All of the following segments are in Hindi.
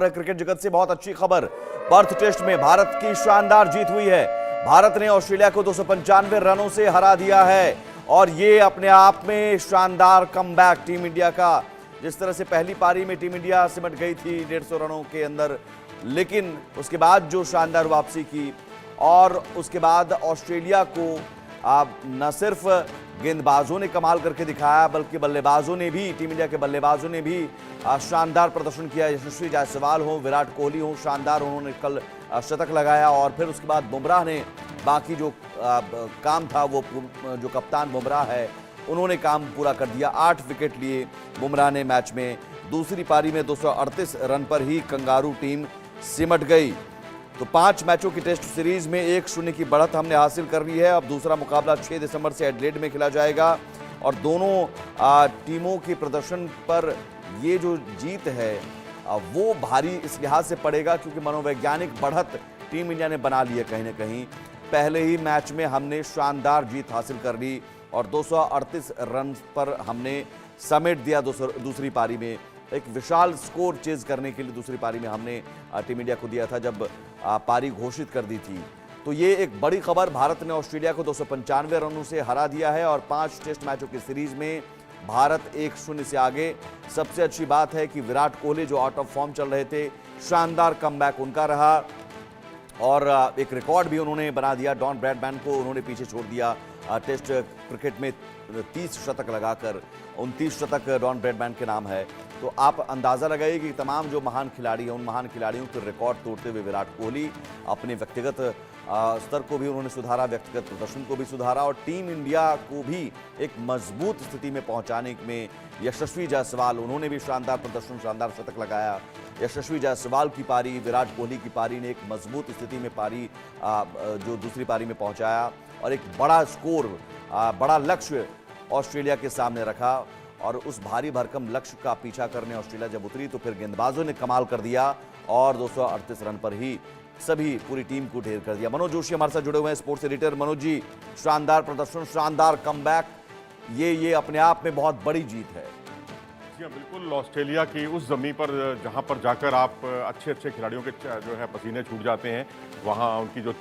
क्रिकेट जगत से बहुत अच्छी खबर। पर्थ टेस्ट में भारत की शानदार जीत हुई है। भारत ने ऑस्ट्रेलिया को 295 रनों से हरा दिया है और ये अपने आप में शानदार कमबैक टीम इंडिया का। जिस तरह से पहली पारी में टीम इंडिया सिमट गई थी 150 रनों के अंदर, लेकिन उसके बाद जो शानदार वापसी की और उसके बाद ऑस्ट्रेलिया को न सिर्फ गेंदबाजों ने कमाल करके दिखाया बल्कि बल्लेबाजों ने भी, टीम इंडिया के बल्लेबाजों ने भी शानदार प्रदर्शन किया। यशस्वी जायसवाल हो, विराट कोहली हो, शानदार उन्होंने कल शतक लगाया और फिर उसके बाद बुमराह ने बाकी जो काम था वो जो कप्तान बुमराह है उन्होंने काम पूरा कर दिया। 8 विकेट लिए बुमराह ने मैच में। दूसरी पारी में 238 रन पर ही कंगारू टीम सिमट गई। तो 5 मैचों की टेस्ट सीरीज में 1-0 की बढ़त हमने हासिल कर ली है। अब दूसरा मुकाबला 6 दिसंबर से एडिलेड में खेला जाएगा और दोनों टीमों के प्रदर्शन पर ये जो जीत है वो भारी इस लिहाज से पड़ेगा क्योंकि मनोवैज्ञानिक बढ़त टीम इंडिया ने बना ली है। कहीं ना कहीं पहले ही मैच में हमने शानदार जीत हासिल कर ली और 238 रन पर हमने समेट दिया। दूसरी पारी में एक विशाल स्कोर चेज करने के लिए दूसरी पारी में हमने टीम इंडिया को दिया था जब पारी घोषित कर दी थी। तो ये एक बड़ी खबर, भारत ने ऑस्ट्रेलिया को 295 रनों से हरा दिया है और 5 टेस्ट मैचों की सीरीज में भारत 1-0 से आगे। सबसे अच्छी बात है कि विराट कोहली जो आउट ऑफ फॉर्म चल रहे थे, शानदार कमबैक उनका रहा और एक रिकॉर्ड भी उन्होंने बना दिया। डॉन ब्रैडमैन को उन्होंने पीछे छोड़ दिया। टेस्ट क्रिकेट में 30 शतक लगाकर 29 शतक डॉन ब्रैडमैन के नाम है। तो आप अंदाज़ा लगाइए कि तमाम जो महान खिलाड़ी हैं उन महान खिलाड़ियों के रिकॉर्ड तोड़ते हुए विराट कोहली अपने व्यक्तिगत स्तर को भी उन्होंने सुधारा, व्यक्तिगत प्रदर्शन को भी सुधारा और टीम इंडिया को भी एक मजबूत स्थिति में पहुंचाने में यशस्वी जायसवाल, उन्होंने भी शानदार प्रदर्शन, शानदार शतक लगाया। यशस्वी जायसवाल की पारी, विराट कोहली की पारी ने एक मजबूत स्थिति में पारी जो दूसरी पारी में पहुंचाया और एक बड़ा स्कोर, बड़ा लक्ष्य ऑस्ट्रेलिया के सामने रखा और उस भारी भरकम लक्ष्य का पीछा करने ऑस्ट्रेलिया जब उतरी तो फिर गेंदबाजों ने कमाल कर दिया और 238 रन पर ही सभी पूरी टीम को ढेर कर दिया। मनोज जोशी हमारे साथ जुड़े हुए हैं, स्पोर्ट्स एडिटर। मनोज जी, शानदार प्रदर्शन, शानदार कमबैक, ये अपने आप में बहुत बड़ी जीत है। बिल्कुल, ऑस्ट्रेलिया की उस ज़मीन पर जहां पर जाकर आप अच्छे खिलाड़ियों के जो है पसीने छूट जाते हैं, वहां उनकी जो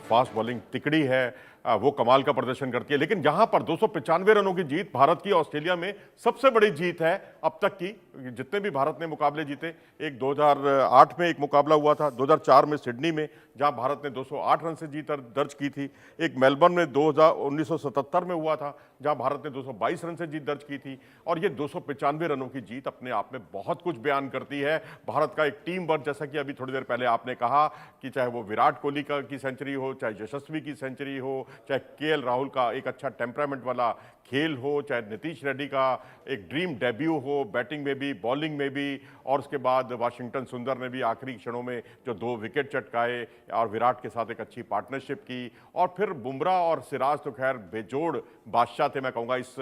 फास्ट बॉलिंग तिकड़ी है वो कमाल का प्रदर्शन करती है। लेकिन जहां पर 295 रनों की जीत भारत की ऑस्ट्रेलिया में सबसे बड़ी जीत है अब तक की। जितने भी भारत ने मुकाबले जीते, एक 2008 में एक मुकाबला हुआ था, 2004 में सिडनी में जहां भारत ने 208 रन से जीत दर्ज की थी, एक मेलबर्न में 1977 में हुआ था जहां भारत ने 222 रन से जीत दर्ज की थी और ये 295 रनों की जीत अपने आप में बहुत कुछ बयान करती है। भारत का एक टीम वर्क, जैसा कि अभी थोड़ी देर पहले आपने कहा कि चाहे वो विराट कोहली की सेंचुरी हो, चाहे यशस्वी की सेंचुरी हो, चाहे केएल राहुल का एक अच्छा टेम्परामेंट वाला खेल हो, चाहे नीतीश रेड्डी का एक ड्रीम डेब्यू हो, बैटिंग में भी, बॉलिंग में भी, और उसके बाद वाशिंगटन सुंदर ने भी आखिरी क्षणों में जो 2 विकेट चटकाए और विराट के साथ एक अच्छी पार्टनरशिप की, और फिर बुमराह और सिराज तो खैर बेजोड़ बादशाह थे, मैं कहूँगा इस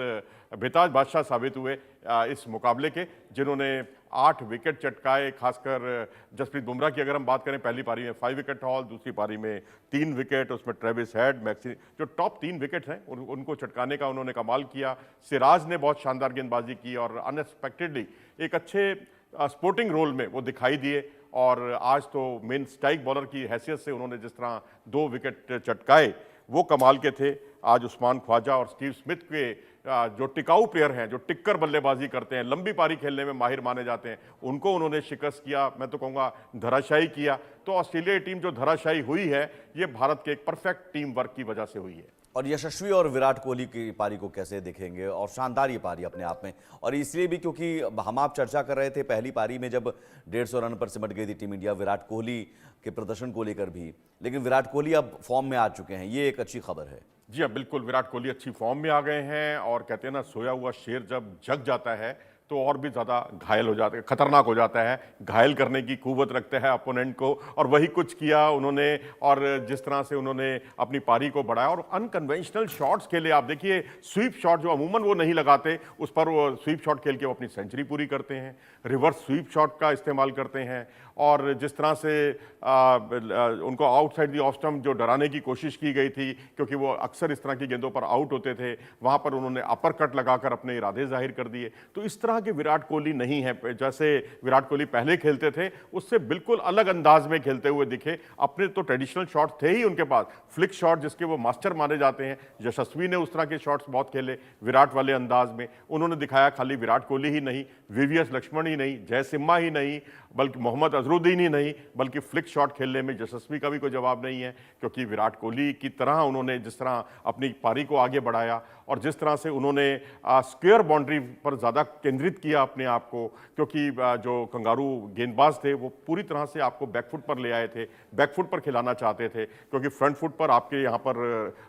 बेताज बादशाह साबित हुए इस मुकाबले के, जिन्होंने 8 विकेट चटकाए। खासकर जसप्रीत बुमराह की अगर हम बात करें, पहली पारी में 5 विकेट हॉल, दूसरी पारी में 3 विकेट, उसमें ट्रेविस हेड, मैक्सी, जो टॉप 3 विकेट हैं उनको चटकाने का उन्होंने कमाल किया। सिराज ने बहुत शानदार गेंदबाजी की और अनएक्सपेक्टेडली एक अच्छे स्पोर्टिंग रोल में वो दिखाई दिए और आज तो मेन स्ट्राइक बॉलर की हैसियत से उन्होंने जिस तरह 2 विकेट चटकाए वो कमाल के थे। आज उस्मान ख्वाजा और स्टीव स्मिथ के जो टिकाऊ प्लेयर हैं, जो टिक्कर बल्लेबाजी करते हैं, लंबी पारी खेलने में माहिर माने जाते हैं, उनको उन्होंने शिकस्त किया, मैं तो कहूँगा धराशायी किया। तो ऑस्ट्रेलियाई टीम जो धराशायी हुई है ये भारत के एक परफेक्ट टीम वर्क की वजह से हुई है। और यशस्वी और विराट कोहली की पारी को कैसे देखेंगे, और शानदार ये पारी अपने आप में, और इसलिए भी क्योंकि हम आप चर्चा कर रहे थे पहली पारी में जब 150 रन पर सिमट गई थी टीम इंडिया विराट कोहली के प्रदर्शन को लेकर भी, लेकिन विराट कोहली अब फॉर्म में आ चुके हैं, ये एक अच्छी खबर है। जी हाँ, बिल्कुल, विराट कोहली अच्छी फॉर्म में आ गए हैं और कहते हैं ना, सोया हुआ शेर जब जग जाता है तो और भी ज़्यादा घायल हो जाता है, खतरनाक हो जाता है, घायल करने की कुव्वत रखते हैं अपोनेंट को, और वही कुछ किया उन्होंने। और जिस तरह से उन्होंने अपनी पारी को बढ़ाया और अनकन्वेंशनल शॉट्स खेले, आप देखिए स्वीप शॉट जो अमूमन वो नहीं लगाते, उस पर वो स्वीप शॉट खेल के वो अपनी सेंचुरी पूरी करते हैं। रिवर्स स्वीप शॉट का इस्तेमाल करते हैं और जिस तरह से उनको आउटसाइड दी ऑफ स्टंप जो डराने की कोशिश की गई थी, क्योंकि वो अक्सर इस तरह की गेंदों पर आउट होते थे, वहां पर उन्होंने अपर कट लगाकर अपने इरादे जाहिर कर दिए। तो इस तरह के विराट कोहली नहीं है, जैसे विराट कोहली पहले खेलते थे उससे बिल्कुल अलग अंदाज में खेलते हुए दिखे। अपने तो ट्रेडिशनल शॉट थे ही उनके पास, फ्लिक शॉट जिसके वो मास्टर माने जाते हैं। यशस्वी ने उस तरह के शॉट्स बहुत खेले विराट वाले अंदाज में। उन्होंने दिखाया खाली विराट कोहली ही नहीं, वीवीएस लक्ष्मण ही नहीं, जयसिम्हा ही नहीं, बल्कि मोहम्मद अजरुद्दीन ही नहीं, बल्कि फ्लिक शॉट खेलने में यशस्वी का भी कोई जवाब नहीं है। क्योंकि विराट कोहली की तरह उन्होंने जिस तरह अपनी पारी को आगे बढ़ाया और जिस तरह से उन्होंने स्क्वायर बाउंड्री पर ज़्यादा केंद्रित किया अपने आप को, क्योंकि जो कंगारू गेंदबाज थे वो पूरी तरह से आपको बैकफुट पर ले आए थे, बैकफुट पर खिलाना चाहते थे, क्योंकि फ्रंट फुट पर आपके यहाँ पर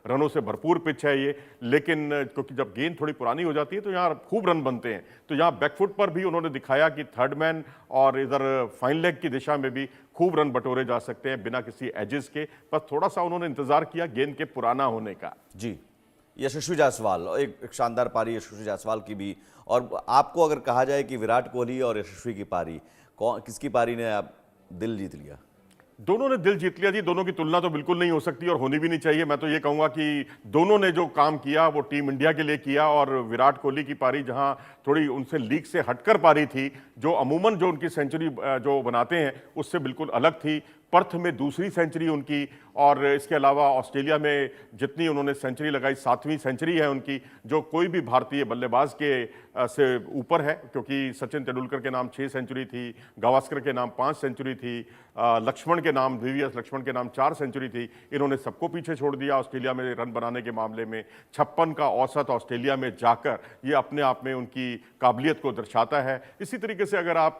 रनों से भरपूर पिच है ये। लेकिन क्योंकि जब गेंद थोड़ी पुरानी हो जाती है तो यहाँ खूब रन बनते हैं, तो यहाँ बैकफुट पर भी उन्होंने दिखाया कि थर्ड मैन और इधर फाइन लेग की दिशा में भी खूब रन बटोरे जा सकते हैं बिना किसी एजेस के। बस थोड़ा सा उन्होंने इंतजार किया गेंद के पुराना होने का। जी, यशस्वी जायसवाल, एक शानदार पारी यशस्वी जायसवाल की भी। और आपको अगर कहा जाए कि विराट कोहली और यशस्वी की पारी, किसकी पारी ने आप दिल जीत लिया? दोनों ने दिल जीत लिया जी। दोनों की तुलना तो बिल्कुल नहीं हो सकती और होनी भी नहीं चाहिए। मैं तो ये कहूंगा कि दोनों ने जो काम किया वो टीम इंडिया के लिए किया। और विराट कोहली की पारी जहां थोड़ी उनसे लीग से हटकर पारी थी, जो अमूमन जो उनकी सेंचुरी जो बनाते हैं उससे बिल्कुल अलग थी। पर्थ में दूसरी सेंचुरी उनकी, और इसके अलावा ऑस्ट्रेलिया में जितनी उन्होंने सेंचुरी लगाई 7वीं सेंचुरी है उनकी, जो कोई भी भारतीय बल्लेबाज के से ऊपर है। क्योंकि सचिन तेंदुलकर के नाम 6 सेंचुरी थी, गावस्कर के नाम 5 सेंचुरी थी, लक्ष्मण के नाम वीवीएस लक्ष्मण के नाम 4 सेंचुरी थी। इन्होंने सबको पीछे छोड़ दिया ऑस्ट्रेलिया में रन बनाने के मामले में। 56 का औसत ऑस्ट्रेलिया में जाकर ये अपने आप में उनकी काबिलियत को दर्शाता है। इसी तरीके से अगर आप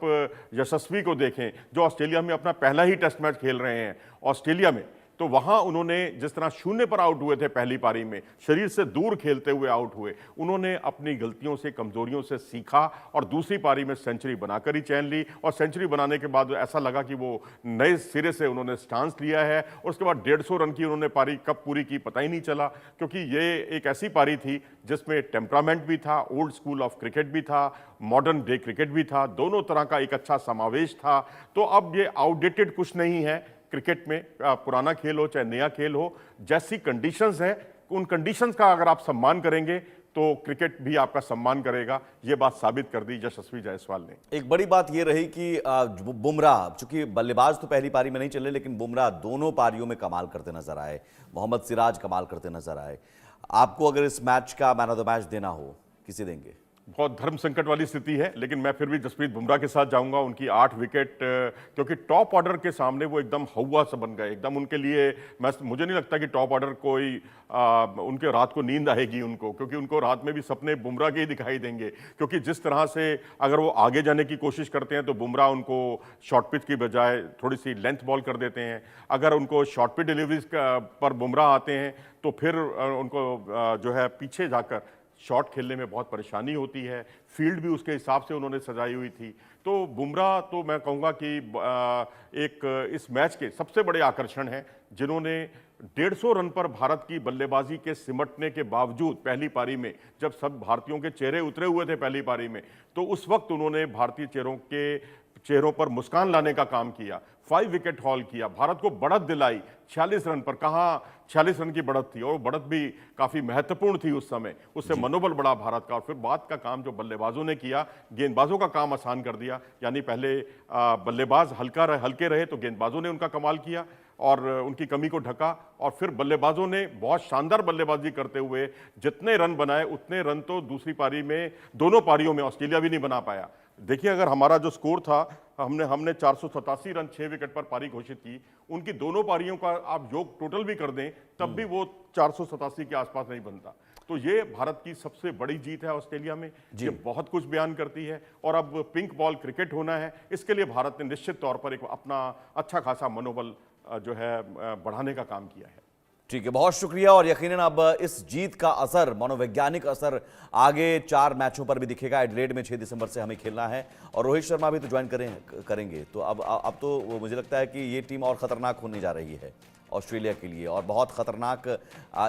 यशस्वी को देखें, जो ऑस्ट्रेलिया में अपना पहला ही टेस्ट मैच खेल रहे हैं ऑस्ट्रेलिया में, तो वहां उन्होंने जिस तरह शून्य पर आउट हुए थे पहली पारी में, शरीर से दूर खेलते हुए आउट हुए, उन्होंने अपनी गलतियों से कमजोरियों से सीखा और दूसरी पारी में सेंचुरी बनाकर ही चैन ली। और सेंचुरी बनाने के बाद ऐसा लगा कि वो नए सिरे से उन्होंने स्टांस लिया है। और उसके बाद 150 रन की उन्होंने पारी कब पूरी की पता ही नहीं चला, क्योंकि ये एक ऐसी पारी थी जिसमें टेम्परामेंट भी था, ओल्ड स्कूल ऑफ क्रिकेट भी था, मॉडर्न डे क्रिकेट भी था, दोनों तरह का एक अच्छा समावेश था। तो अब ये आउटडेटेड कुछ नहीं है क्रिकेट में, पुराना खेल हो चाहे नया खेल हो, जैसी कंडीशंस हैं उन कंडीशंस का अगर आप सम्मान करेंगे तो क्रिकेट भी आपका सम्मान करेगा। ये बात साबित कर दी यशस्वी जायसवाल ने। एक बड़ी बात ये रही कि बुमराह, चूंकि बल्लेबाज तो पहली पारी में नहीं चले, लेकिन बुमराह दोनों पारियों में कमाल करते नजर आए, मोहम्मद सिराज कमाल करते नजर आए। आपको अगर इस मैच का मैन ऑफ द मैच देना हो, किसे देंगे? बहुत धर्म संकट वाली स्थिति है, लेकिन मैं फिर भी जसप्रीत बुमराह के साथ जाऊंगा। उनकी 8 विकेट, क्योंकि टॉप ऑर्डर के सामने वो एकदम हवा सा बन गए एकदम। उनके लिए मुझे नहीं लगता कि टॉप ऑर्डर कोई उनके रात को नींद आएगी उनको, क्योंकि उनको रात में भी सपने बुमराह के ही दिखाई देंगे। क्योंकि जिस तरह से अगर वो आगे जाने की कोशिश करते हैं तो बुमराह उनको शॉर्ट पिच की बजाय थोड़ी सी लेंथ बॉल कर देते हैं। अगर उनको शॉर्ट पिच डिलीवरीज पर बुमराह आते हैं तो फिर उनको जो है पीछे जाकर शॉट खेलने में बहुत परेशानी होती है। फील्ड भी उसके हिसाब से उन्होंने सजाई हुई थी। तो बुमराह तो मैं कहूँगा कि एक इस मैच के सबसे बड़े आकर्षण हैं, जिन्होंने 150 रन पर भारत की बल्लेबाजी के सिमटने के बावजूद पहली पारी में, जब सब भारतीयों के चेहरे उतरे हुए थे पहली पारी में, तो उस वक्त उन्होंने भारतीय चेहरों पर मुस्कान लाने का काम किया। 5 विकेट हॉल किया, भारत को बढ़त दिलाई 46 रन पर। कहाँ 46 रन की बढ़त थी, और बढ़त भी काफी महत्वपूर्ण थी उस समय, उससे मनोबल बढ़ा भारत का। और फिर बाद का काम जो बल्लेबाजों ने किया, गेंदबाजों का काम आसान कर दिया। यानी पहले बल्लेबाज हल्के रहे तो गेंदबाजों ने उनका कमाल किया और उनकी कमी को ढका, और फिर बल्लेबाजों ने बहुत शानदार बल्लेबाजी करते हुए जितने रन बनाए उतने रन तो दूसरी पारी में, दोनों पारियों में ऑस्ट्रेलिया भी नहीं बना पाया। देखिए, अगर हमारा जो स्कोर था, हमने 487 रन 6 विकेट पर पारी घोषित की, उनकी दोनों पारियों का आप योग टोटल भी कर दें तब भी वो 487 के आसपास नहीं बनता। तो ये भारत की सबसे बड़ी जीत है ऑस्ट्रेलिया में, ये बहुत कुछ बयान करती है। और अब पिंक बॉल क्रिकेट होना है, इसके लिए भारत ने निश्चित तौर पर एक अपना अच्छा खासा मनोबल जो है बढ़ाने का काम किया है। ठीक है, बहुत शुक्रिया। और यकीनन अब इस जीत का असर, मनोवैज्ञानिक असर, आगे 4 मैचों पर भी दिखेगा। एडिलेड में 6 दिसंबर से हमें खेलना है और रोहित शर्मा भी तो ज्वाइन करेंगे। तो अब तो मुझे लगता है कि ये टीम और खतरनाक होने जा रही है। ऑस्ट्रेलिया के लिए, और बहुत खतरनाक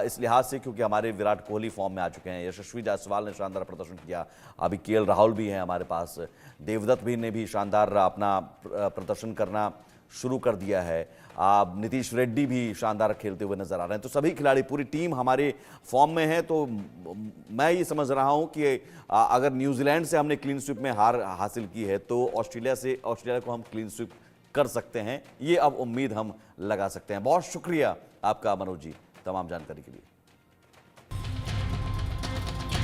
इस लिहाज से क्योंकि हमारे विराट कोहली फॉर्म में आ चुके हैं, यशस्वी जायसवाल ने शानदार प्रदर्शन किया, अभी केएल राहुल भी हैं हमारे पास, देवदत्त भी ने भी शानदार अपना प्रदर्शन करना शुरू कर दिया है, नीतीश रेड्डी भी शानदार खेलते हुए नजर आ रहे हैं। तो सभी खिलाड़ी, पूरी टीम हमारे फॉर्म में है। तो मैं ये समझ रहा हूं कि अगर न्यूजीलैंड से हमने क्लीन स्वीप में हार हासिल की है तो ऑस्ट्रेलिया को हम क्लीन स्वीप कर सकते हैं, ये अब उम्मीद हम लगा सकते हैं। बहुत शुक्रिया आपका मनोज जी तमाम जानकारी के लिए।